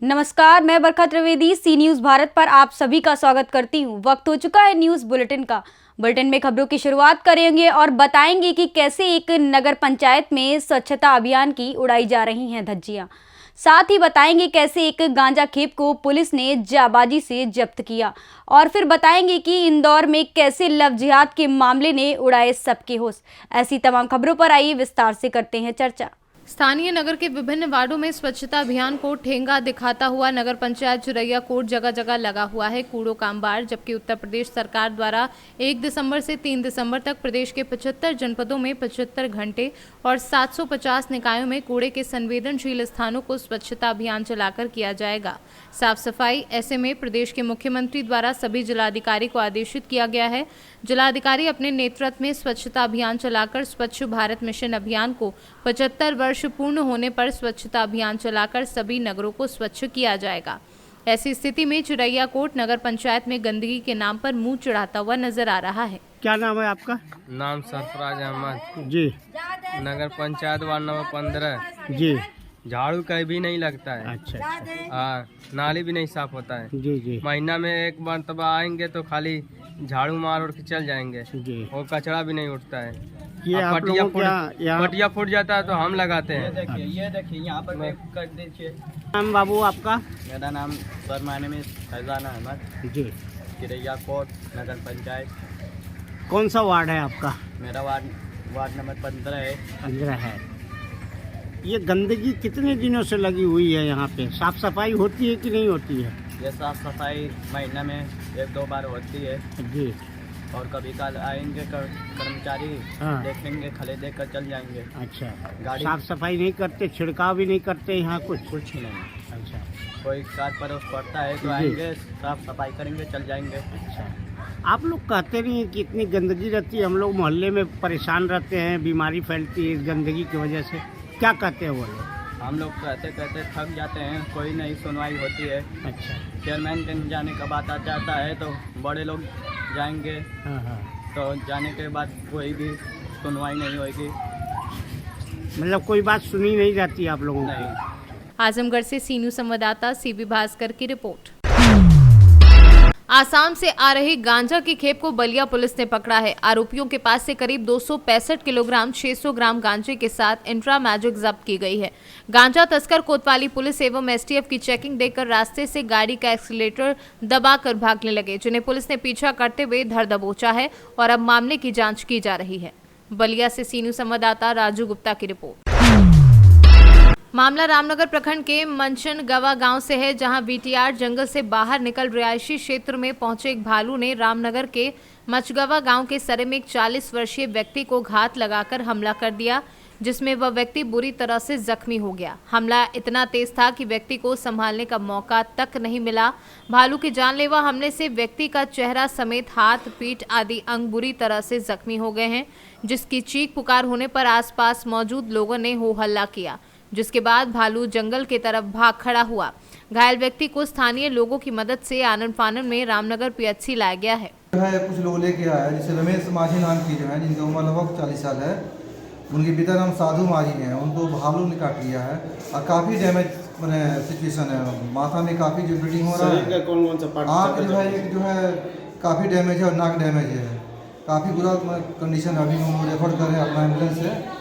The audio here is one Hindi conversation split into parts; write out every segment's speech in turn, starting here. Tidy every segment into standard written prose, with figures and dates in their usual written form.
नमस्कार, मैं बरखा त्रिवेदी सी न्यूज़ भारत पर आप सभी का स्वागत करती हूं। वक्त हो चुका है न्यूज़ बुलेटिन का। बुलेटिन में खबरों की शुरुआत करेंगे और बताएंगे कि कैसे एक नगर पंचायत में स्वच्छता अभियान की उड़ाई जा रही हैं धज्जियां। साथ ही बताएंगे कैसे एक गांजा खेप को पुलिस ने जाबाजी से जब्त किया और फिर बताएंगे कि इंदौर में कैसे लव जिहाद के मामले ने उड़ाए सबके होश। ऐसी तमाम खबरों पर आइए विस्तार से करते हैं चर्चा। स्थानीय नगर के विभिन्न वार्डों में स्वच्छता अभियान को ठेंगा दिखाता हुआ नगर पंचायत चिरैया कोट जगह जगह लगा हुआ है कूड़ो कामबार। जबकि उत्तर प्रदेश सरकार द्वारा 1 दिसंबर से 3 दिसंबर तक प्रदेश के 75 जनपदों में 75 घंटे और 750 निकायों में कूड़े के संवेदनशील स्थानों को स्वच्छता अभियान चलाकर किया जाएगा साफ सफाई। ऐसे में प्रदेश के मुख्यमंत्री द्वारा सभी जिलाधिकारी को आदेशित किया गया है। जिलाधिकारी अपने नेतृत्व में स्वच्छता अभियान चलाकर स्वच्छ भारत मिशन अभियान को 75 वर्ष पूर्ण होने पर स्वच्छता अभियान चलाकर सभी नगरों को स्वच्छ किया जाएगा। ऐसी स्थिति में चिरैया कोट नगर पंचायत में गंदगी के नाम पर मुंह चढ़ाता हुआ नजर आ रहा है। क्या नाम है आपका? नाम सरफराज अहमद जी। नगर पंचायत वार्ड नंबर 15। जी। झाड़ू कहीं भी नहीं लगता है। अच्छा। नाली भी नहीं साफ होता है। जी जी। महीना में एक बार तब आएंगे तो खाली झाड़ू मार और के चल जाएंगे जी। और कचरा भी नहीं उठता है। ये आप लोगों को पटिया फूट जाता है तो हम लगाते हैं। ये देखिए यहाँ पर कर दीजिए। नाम बाबू आपका? मेरा नाम sir my name is Faizan Ahmed. जी। चिरैया कोट नगर पंचायत। कौन सा वार्ड है आपका? मेरा वार्ड नंबर 15 है। 15 है। ये गंदगी कितने दिनों से लगी हुई है यहाँ पे? साफ सफाई होती है कि नहीं होती है? ये साफ सफाई महीना में 1-2 बार होती है। जी। और कभी कल आएंगे कर्मचारी हाँ। देखेंगे, खले देख कर चल जाएंगे। अच्छा। गाड़ी साफ सफाई नहीं करते, छिड़काव भी नहीं करते यहाँ कुछ ही नहीं। अच्छा। कोई कार्य पड़ोस पड़ता है तो जी। आएंगे, साफ सफाई करेंगे, चल जाएंगे। अच्छा। आप लोग कहते नहीं हैं कि इतनी गंदगी रहती है, हम लोग मोहल्ले में परेशान रहते हैं, बीमारी फैलती है इस गंदगी की वजह से, क्या कहते हैं वो लोग? हम लोग कहते कहते थक जाते हैं, कोई नहीं सुनवाई होती है। अच्छा। चेयरमैन के जाने का बात आ जाता है तो बड़े लोग जाएंगे। हाँ हाँ। तो जाने के बाद कोई भी सुनवाई नहीं होगी। मतलब कोई बात सुनी नहीं जाती आप लोगों की? नहीं। आजमगढ़ से सीनू संवाददाता सीबी भास्कर की रिपोर्ट। आसाम से आ रही गांजा की खेप को बलिया पुलिस ने पकड़ा है। आरोपियों के पास से करीब 265 किलोग्राम 600 ग्राम गांजे के साथ इंट्रा मैजिक जब्त की गई है। गांजा तस्कर कोतवाली पुलिस एवं एसटीएफ की चेकिंग देकर रास्ते से गाड़ी का एक्सीलेटर दबाकर भागने लगे, जिन्हें पुलिस ने पीछा करते हुए धर दबोचा है और अब मामले की जाँच की जा रही है। बलिया से सीनू संवाददाता राजू गुप्ता की रिपोर्ट। मामला रामनगर प्रखंड के मंचन गवा गांव से है, जहां बीटीआर जंगल से बाहर निकल रिहायशी क्षेत्र में पहुंचे एक भालू ने रामनगर के मचगवा गांव के सरे में एक 40 वर्षीय व्यक्ति को घात लगाकर हमला कर दिया, जिसमें वह व्यक्ति बुरी तरह से जख्मी हो गया। हमला इतना तेज था कि व्यक्ति को संभालने का मौका तक नहीं मिला। भालू के जानलेवा हमले से व्यक्ति का चेहरा समेत हाथ, पीठ आदि अंग बुरी तरह से जख्मी हो गए हैं, जिसकी चीख पुकार होने पर आसपास मौजूद लोगों ने हो हल्ला किया, जिसके बाद भालू जंगल की तरफ भाग खड़ा हुआ। घायल व्यक्ति को स्थानीय लोगों की मदद से आनन फानन में रामनगर पीएचसी लाया गया है। कुछ लोग लेके आया है, जिसे रमेश माझी नाम की जो है, जिनका उम्र लगभग 40 साल है। उनके पिता नाम साधु माझी हैं। उनको भालू ने काट लिया है और काफ़ी डैमेज सिचुएशन है। माथा में काफ़ी जो ब्लीडिंग हो रहा है। कौन सा पार्ट? आँख जो है एक जो है काफ़ी डैमेज है और नाक डैमेज है। काफ़ी बुरा कंडीशन है। अभी हम रेफर कर रहे हैं अपना एम्बुलेंस से।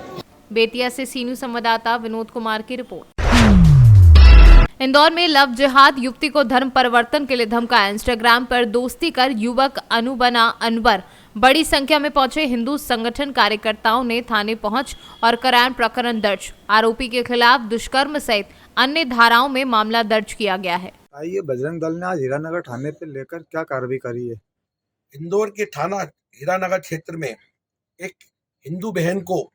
बेतिया से सीनू संवाददाता विनोद कुमार की रिपोर्ट। इंदौर में लव जिहाद युवती को धर्म परिवर्तन के लिए धमकाया। इंस्टाग्राम पर दोस्ती कर युवक अनु बना अनवर। बड़ी संख्या में पहुंचे हिंदू संगठन कार्यकर्ताओं ने थाने पहुंच और कराया प्रकरण दर्ज। आरोपी के खिलाफ दुष्कर्म सहित अन्य धाराओं में मामला दर्ज किया गया है। आइए, बजरंग दल ने आज हीरानगर थाने पर लेकर क्या कार्रवाई करी है? इंदौर के थाना हीरानगर क्षेत्र में एक हिंदू बहन को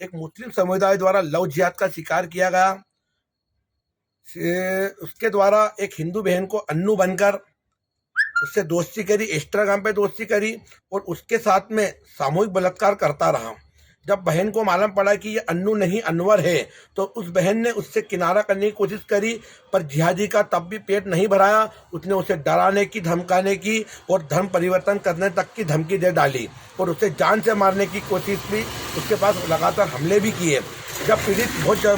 एक मुस्लिम समुदाय द्वारा लव जिहाद का शिकार किया गया। उसके द्वारा एक हिंदू बहन को अन्नू बनकर उससे दोस्ती करी, इंस्टाग्राम पे दोस्ती करी और उसके साथ में सामूहिक बलात्कार करता रहा। जब बहन को मालूम पड़ा कि ये अन्नू नहीं अनवर है, तो उस बहन ने उससे किनारा करने की कोशिश करी, पर जिहादी का तब भी पेट नहीं भराया। उसने उसे डराने की, धमकाने की और धर्म परिवर्तन करने तक की धमकी दे डाली और उसे जान से मारने की कोशिश भी। उसके पास लगातार हमले भी किए। जब पीड़ित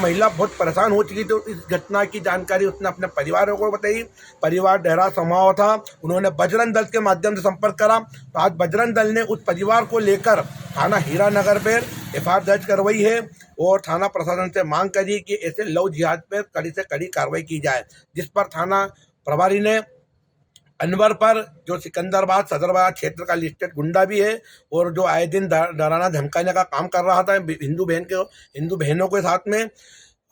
महिला बहुत परेशान हो चुकी तो इस घटना की जानकारी उसने अपने परिवार को बताई। परिवार डेरा समाओ था, उन्होंने बजरंग दल के माध्यम से संपर्क करा। तो आज बजरंग दल ने उस परिवार को लेकर थाना हीरानगर पर एफआईआर दर्ज करवाई है और थाना प्रशासन से मांग करी कि ऐसे लव जिहाद पर कड़ी से कड़ी कार्रवाई की जाए, जिस पर थाना प्रभारी ने अनवर पर, जो सिकंदराबाद सदरबाजार क्षेत्र का लिस्टेड गुंडा भी है और जो आए दिन डराना धमकाने का काम कर रहा था हिंदू बहनों के साथ में,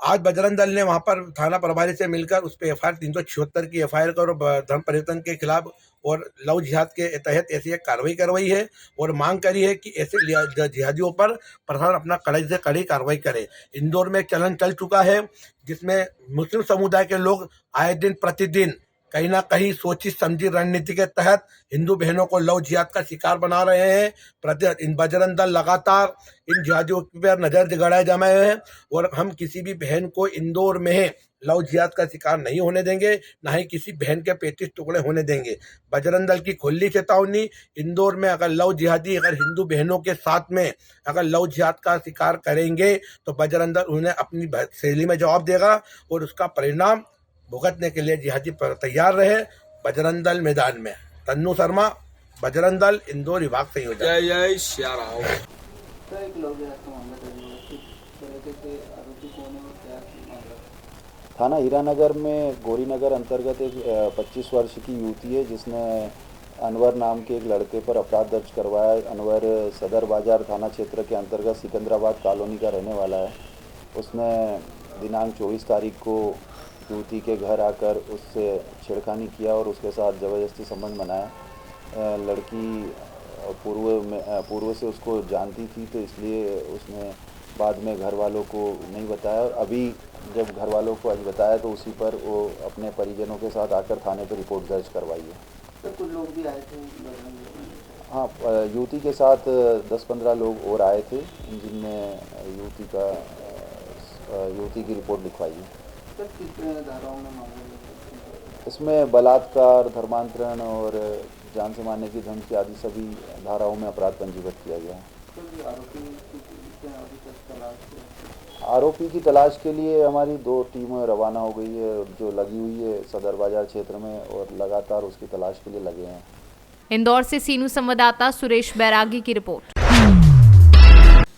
आज बजरंग दल ने वहां पर थाना प्रभारी से मिलकर उस पर एफआईआर 376 की एफआईआर कर धर्म परिवर्तन के खिलाफ और लव जिहाद के तहत ऐसी एक कार्रवाई करवाई है और मांग करी है कि ऐसे जिहादियों पर प्रशासन अपना कड़ी से कड़ी कार्रवाई करे। इंदौर में एक चलन चल चुका है जिसमें मुस्लिम समुदाय के लोग आए दिन प्रतिदिन कहीं ना कहीं सोची समझी रणनीति के तहत हिंदू बहनों को लव जिहाद का शिकार बना रहे हैं। इन बजरंग दल लगातार इन जिहादियों पर नजर गड़ाए जमाए हैं और हम किसी भी बहन को इंदौर में लव जिहाद का शिकार नहीं होने देंगे, ना ही किसी बहन के 35 टुकड़े होने देंगे। बजरंग दल की खुली चेतावनी, इंदौर में अगर लव जिहादी अगर हिंदू बहनों के साथ में अगर लव जिहाद का शिकार करेंगे तो बजरंग दल उन्हें अपनी शैली में जवाब देगा और उसका परिणाम भुगतने के लिए जिहादी पर तैयार रहे। बजरंग दल मैदान में। तन्नू शर्मा, बजरंग दल, इंदौर विभाग संयोजक। जय जय श्या राम। थाना हीरानगर में गौरीनगर अंतर्गत एक 25 वर्ष की युवती है जिसने अनवर नाम के एक लड़के पर अपराध दर्ज करवाया। अनवर सदर बाजार थाना क्षेत्र के अंतर्गत सिकंदराबाद कॉलोनी का रहने वाला है। उसने दिनांक 24 तारीख को युवती के घर आकर उससे छेड़खानी किया और उसके साथ ज़बरदस्ती संबंध बनाया। लड़की पूर्व से उसको जानती थी, तो इसलिए उसने बाद में घर वालों को नहीं बताया और अभी जब घर वालों को आज बताया तो उसी पर वो अपने परिजनों के साथ आकर थाने पर रिपोर्ट दर्ज करवाई है। तो कुछ लोग भी आए थे? हाँ, युवती के साथ 10-15 लोग और आए थे जिनमें युवती की रिपोर्ट लिखवाई है। सर, कितने धाराओं में मामला? इसमें बलात्कार, धर्मांतरण और जान से मारने की धमकी आदि सभी धाराओं में अपराध पंजीबद्ध किया गया है। आरोपी की तलाश के लिए हमारी 2 टीमें रवाना हो गई है जो लगी हुई है सदर बाजार क्षेत्र में और लगातार उसकी तलाश के लिए लगे हैं। इंदौर से सीनू संवाददाता सुरेश बैरागी की रिपोर्ट।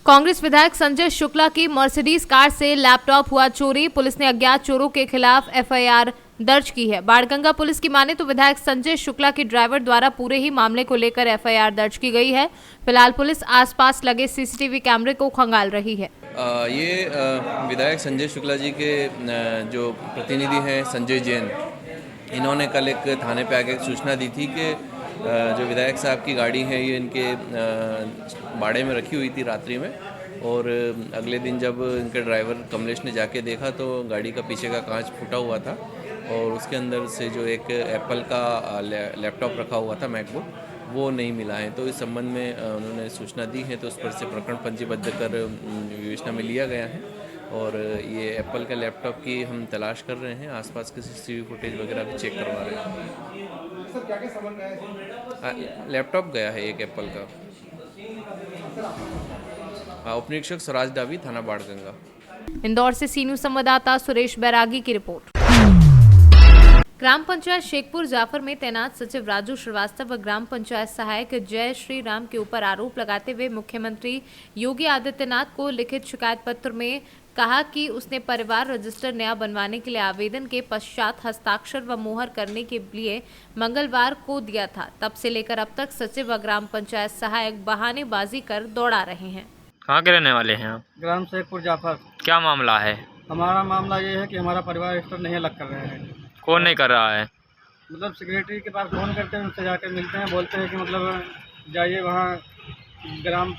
कांग्रेस विधायक संजय शुक्ला की मर्सिडीज कार से लैपटॉप हुआ चोरी। पुलिस ने अज्ञात चोरों के खिलाफ एफआईआर दर्ज की है। बाणगंगा पुलिस की माने तो विधायक संजय शुक्ला के ड्राइवर द्वारा पूरे ही मामले को लेकर एफआईआर दर्ज की गई है। फिलहाल पुलिस आसपास लगे सीसीटीवी कैमरे को खंगाल रही है। ये विधायक संजय शुक्ला जी के जो प्रतिनिधि हैं संजय जैन, इन्होंने कल एक थाने पे आके सूचना दी थी कि जो विधायक साहब की गाड़ी है ये इनके बाड़े में रखी हुई थी रात्रि में, और अगले दिन जब इनके ड्राइवर कमलेश ने जाके देखा तो गाड़ी का पीछे का कांच फूटा हुआ था और उसके अंदर से जो एक एप्पल का लैपटॉप रखा हुआ था मैकबुक, वो नहीं मिला है। तो इस संबंध में उन्होंने सूचना दी है तो उस पर से प्रकरण पंजीबद्ध कर विवेचना में लिया गया है और ये एप्पल के लैपटॉप की हम तलाश कर रहे हैं। आसपास के सीसीटीवी फुटेज वगैरह भी चेक करवा रहे हैं। सर, क्या सामान गया है? लैपटॉप गया है एक एप्पल का। उप निरीक्षक स्वराज डावी, थाना बाणगंगा। इंदौर से सीनू संवाददाता सुरेश बैरागी की रिपोर्ट। ग्राम पंचायत शेखपुर जाफर में तैनात सचिव राजू श्रीवास्तव व ग्राम पंचायत सहायक जय श्री राम के ऊपर आरोप लगाते हुए मुख्यमंत्री योगी आदित्यनाथ को लिखित शिकायत पत्र में कहा कि उसने परिवार रजिस्टर नया बनवाने के लिए आवेदन के पश्चात हस्ताक्षर व मोहर करने के लिए मंगलवार को दिया था। तब से लेकर अब तक सचिव व ग्राम पंचायत सहायक बहानेबाजी कर दौड़ा रहे हैं। कहाँ के रहने वाले हैं आप? ग्राम शेखपुर जाफर। क्या मामला है? हमारा मामला ये है कि हमारा परिवार रजिस्टर नहीं अलग कर रहे हैं। कौन नहीं कर रहा है? मतलब सेक्रेटरी के पास फ़ोन करते हैं, उनसे जाकर मिलते हैं, बोलते हैं कि मतलब जाइए वहाँ ग्राम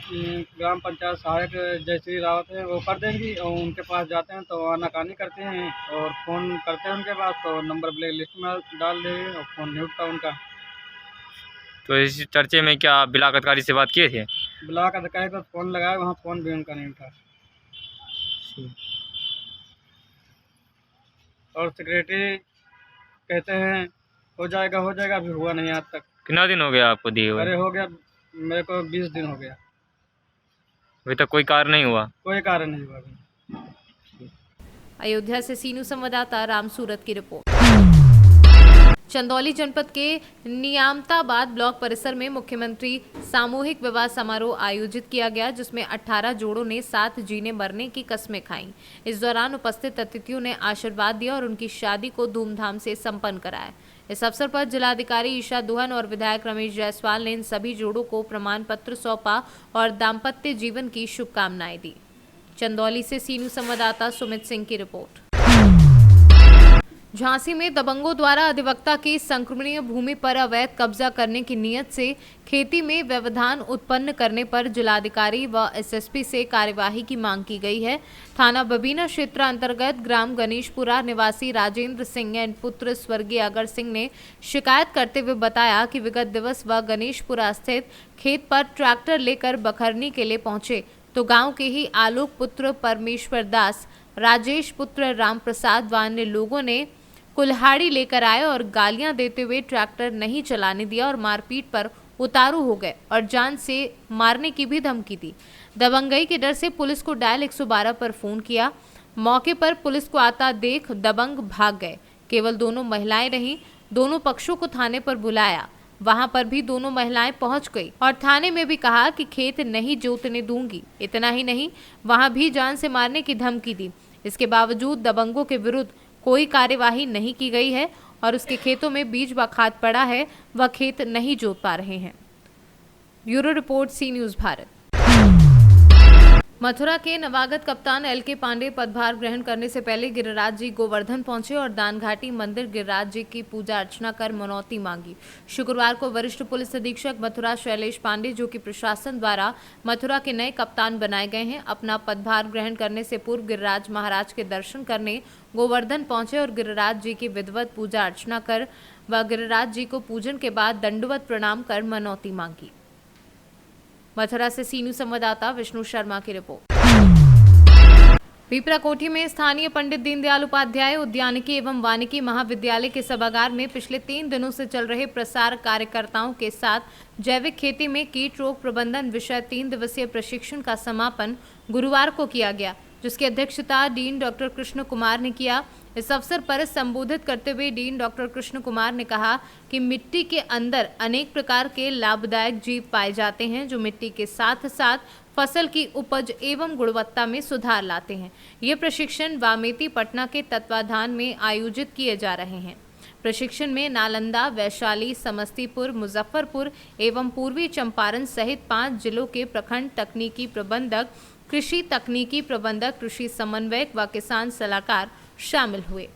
पंचायत सहायक जयश्री रावत है वो कर देंगी, और उनके पास जाते हैं तो आनाकानी करते हैं और फ़ोन करते हैं उनके पास तो नंबर ब्लैक लिस्ट में डाल देंगे और फ़ोन नहीं उठता उनका। तो इस चर्चे में क्या ब्लॉक अधिकारी से बात किए थे? ब्लॉक अधिकारी पर फ़ोन लगाया, वहाँ फ़ोन भी उनका नहीं उठा और सेक्रेटरी कहते हैं हो जाएगा, अभी हुआ नहीं आज तक। कितना दिन हो गया आपको दिए हुए? अरे हो गया, मेरे को 20 दिन हो गया। अभी तक कोई कार्य नहीं हुआ? कोई कार्य नहीं हुआ अभी। अयोध्या से सीनू संवाददाता राम सूरत की रिपोर्ट। चंदौली जनपद के नियामताबाद ब्लॉक परिसर में मुख्यमंत्री सामूहिक विवाह समारोह आयोजित किया गया, जिसमें 18 जोड़ों ने साथ जीने मरने की कस्में खाईं। इस दौरान उपस्थित अतिथियों ने आशीर्वाद दिया और उनकी शादी को धूमधाम से संपन्न कराया। इस अवसर पर जिलाधिकारी ईशा दुहन और विधायक रमेश जायसवाल ने इन सभी जोड़ों को प्रमाण पत्र सौंपा और दाम्पत्य जीवन की शुभकामनाएं दी। चंदौली से सीनू संवाददाता सुमित सिंह की रिपोर्ट। झांसी में दबंगों द्वारा अधिवक्ता की संक्रमणीय भूमि पर अवैध कब्जा करने की नीयत से खेती में व्यवधान उत्पन्न करने पर जिलाधिकारी व एसएसपी से कार्यवाही की मांग की गई है। थाना बबीना क्षेत्र अंतर्गत ग्राम गणेशपुरा निवासी राजेंद्र सिंह एवं पुत्र स्वर्गीय अगर सिंह ने शिकायत करते हुए बताया कि विगत दिवस वह गणेशपुरा स्थित खेत पर ट्रैक्टर लेकर बखरनी के लिए पहुंचे तो गाँव के ही आलोक पुत्र परमेश्वर दास, राजेश पुत्र राम प्रसाद व अन्य लोगों ने कुल्हाड़ी लेकर आए और गालियां देते हुए ट्रैक्टर नहीं चलाने दिया और मारपीट पर उतारू हो गए और जान से मारने की भी धमकी दी। दबंगई के डर से पुलिस को डायल 112 पर फोन किया। मौके पर पुलिस को आता देख दबंग भाग गए। केवल दोनों महिलाएं रहीं। दोनों पक्षों को थाने पर बुलाया। वहां पर भी दोनों महिलाएं पहुंच गई और थाने में भी कहा कि खेत नहीं जोतने दूंगी। इतना ही नहीं, वहां भी जान से मारने की धमकी दी। इसके बावजूद दबंगों के विरुद्ध कोई कार्यवाही नहीं की गई है और उसके खेतों में बीज व खाद पड़ा है, वह खेत नहीं जोत पा रहे हैं। ब्यूरो रिपोर्ट, सी न्यूज़ भारत। मथुरा के नवागत कप्तान एल.के. पांडे पदभार ग्रहण करने से पहले गिरिराज जी गोवर्धन पहुंचे और दानघाटी मंदिर गिरिराज जी की पूजा अर्चना कर मनौती मांगी। शुक्रवार को वरिष्ठ पुलिस अधीक्षक मथुरा शैलेश पांडे, जो कि प्रशासन द्वारा मथुरा के नए कप्तान बनाए गए हैं, अपना पदभार ग्रहण करने से पूर्व गिरिराज महाराज के दर्शन करने गोवर्धन पहुंचे और गिरिराज जी की विधिवत पूजा अर्चना कर व गिरिराज जी को पूजन के बाद दंडवत प्रणाम कर मनौती मांगी। मथुरा से सीनू संवाददाता विष्णु शर्मा की रिपोर्ट। पीपराकोठी में स्थानीय पंडित दीनदयाल उपाध्याय उद्यानिकी एवं वानिकी महाविद्यालय के सभागार में पिछले 3 दिनों से चल रहे प्रसार कार्यकर्ताओं के साथ जैविक खेती में कीट रोग प्रबंधन विषय 3 दिवसीय प्रशिक्षण का समापन गुरुवार को किया गया, जिसकी अध्यक्षता डीन डॉक्टर कृष्ण कुमार ने किया। इस अवसर पर संबोधित करते हुए डीन डॉक्टर कृष्ण कुमार ने कहा कि मिट्टी के अंदर अनेक प्रकार के लाभदायक जीव पाए जाते हैं, जो मिट्टी के साथ साथ फसल की उपज एवं गुणवत्ता में सुधार लाते हैं। ये प्रशिक्षण वामेती पटना के तत्वाधान में आयोजित किए जा रहे हैं। प्रशिक्षण में नालंदा, वैशाली, समस्तीपुर, मुजफ्फरपुर एवं पूर्वी चंपारण सहित 5 जिलों के प्रखंड तकनीकी प्रबंधक, कृषि तकनीकी प्रबंधक, कृषि समन्वयक व किसान सलाहकार शामिल हुए।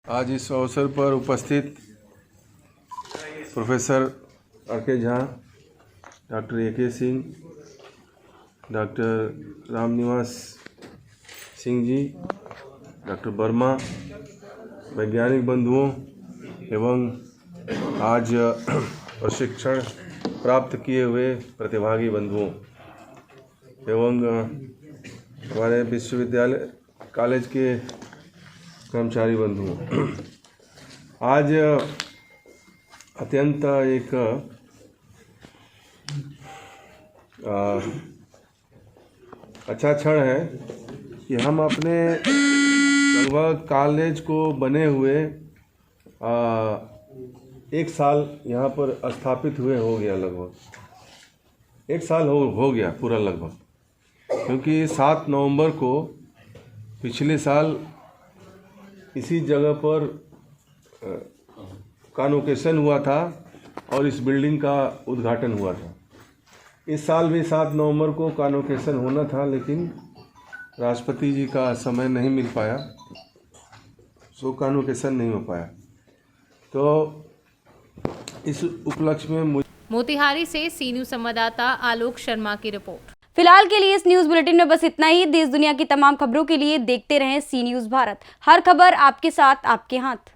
आज इस अवसर पर उपस्थित professor R K. Jha, doctor A K. Singh, doctor Ramniwas Singh ji, doctor Verma, वैज्ञानिक बंधुओं एवं आज प्रशिक्षण प्राप्त किए हुए प्रतिभागी बंधुओं एवं हमारे विश्वविद्यालय कॉलेज के कर्मचारी बंधुओं, आज अत्यंत एक अच्छा क्षण है कि हम अपने लगभग कॉलेज को बने हुए 1 साल यहाँ पर स्थापित हुए हो गया, लगभग 1 साल हो गया पूरा लगभग, क्योंकि 7 नवंबर को पिछले साल इसी जगह पर कॉन्वोकेशन हुआ था और इस बिल्डिंग का उद्घाटन हुआ था। इस साल भी 7 नवंबर को कॉन्वोकेशन होना था, लेकिन राष्ट्रपति जी का समय नहीं मिल पाया, सो कॉन्वोकेशन नहीं हो पाया। तो इस उपलक्ष्य में मोतिहारी से सीनू संवाददाता आलोक शर्मा की रिपोर्ट। फिलहाल के लिए इस न्यूज बुलेटिन में बस इतना ही। देश दुनिया की तमाम खबरों के लिए देखते रहें सी न्यूज़ भारत। हर खबर आपके साथ, आपके हाथ।